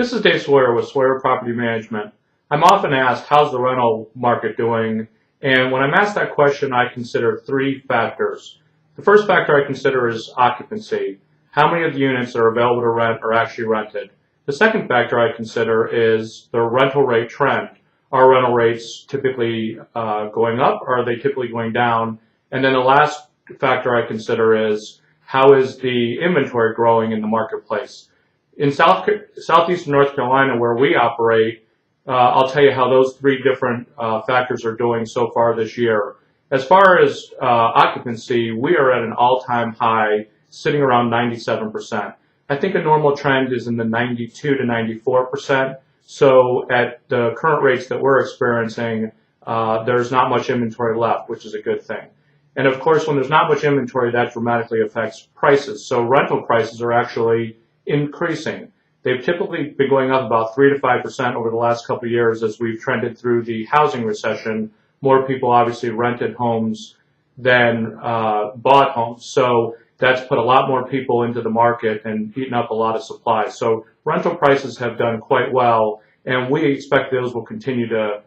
This is Dave Sweyer with Sweyer Property Management. I'm often asked, how's the rental market doing? And when I'm asked that question, I consider three factors. The first factor I consider is occupancy. How many of the units that are available to rent are actually rented? The second factor I consider is the rental rate trend. Are rental rates typically going up, or are they typically going down? And then the last factor I consider is, how is the inventory growing in the marketplace? In southeastern North Carolina, where we operate, I'll tell you how those three different factors are doing so far this year. As far as occupancy, we are at an all-time high, sitting around 97%. I think a normal trend is in the 92 to 94%. So at the current rates that we're experiencing, there's not much inventory left, which is a good thing. And of course, when there's not much inventory, that dramatically affects prices. So rental prices are actually increasing. They've typically been going up about 3 to 5% over the last couple of years as we've trended through the housing recession. More people obviously rented homes than bought homes. So that's put a lot more people into the market and eaten up a lot of supply. So rental prices have done quite well, and we expect those will continue to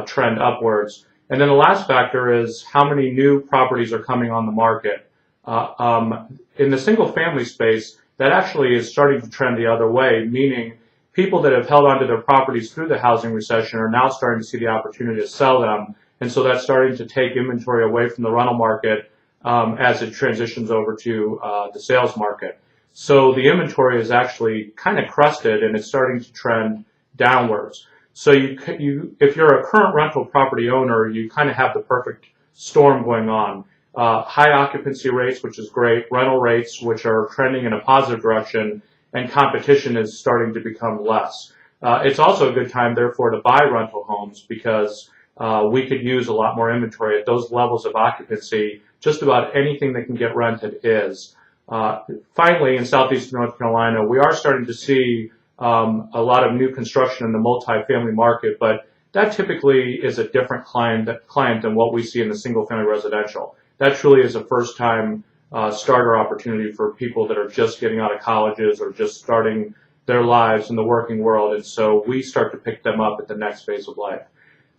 trend upwards. And then the last factor is how many new properties are coming on the market. In the single-family space, that actually is starting to trend the other way, meaning people that have held onto their properties through the housing recession are now starting to see the opportunity to sell them. And so that's starting to take inventory away from the rental market as it transitions over to the sales market. So the inventory is actually kind of crusted, and it's starting to trend downwards. So if you're a current rental property owner, you kind of have the perfect storm going on. High occupancy rates, which is great, rental rates, which are trending in a positive direction, and competition is starting to become less. It's also a good time, therefore, to buy rental homes because we could use a lot more inventory at those levels of occupancy. Just about anything that can get rented is. Finally, in southeastern North Carolina, we are starting to see a lot of new construction in the multifamily market, but that typically is a different client than what we see in the single-family residential. That truly is a first-time starter opportunity for people that are just getting out of colleges or just starting their lives in the working world, and so we start to pick them up at the next phase of life.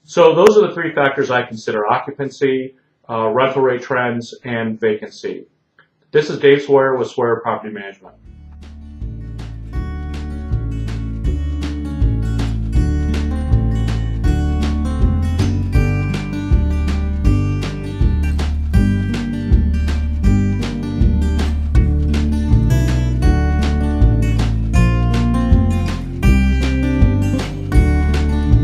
So those are the three factors I consider: occupancy, rental rate trends, and vacancy. This is Dave Sweyer with Sweyer Property Management.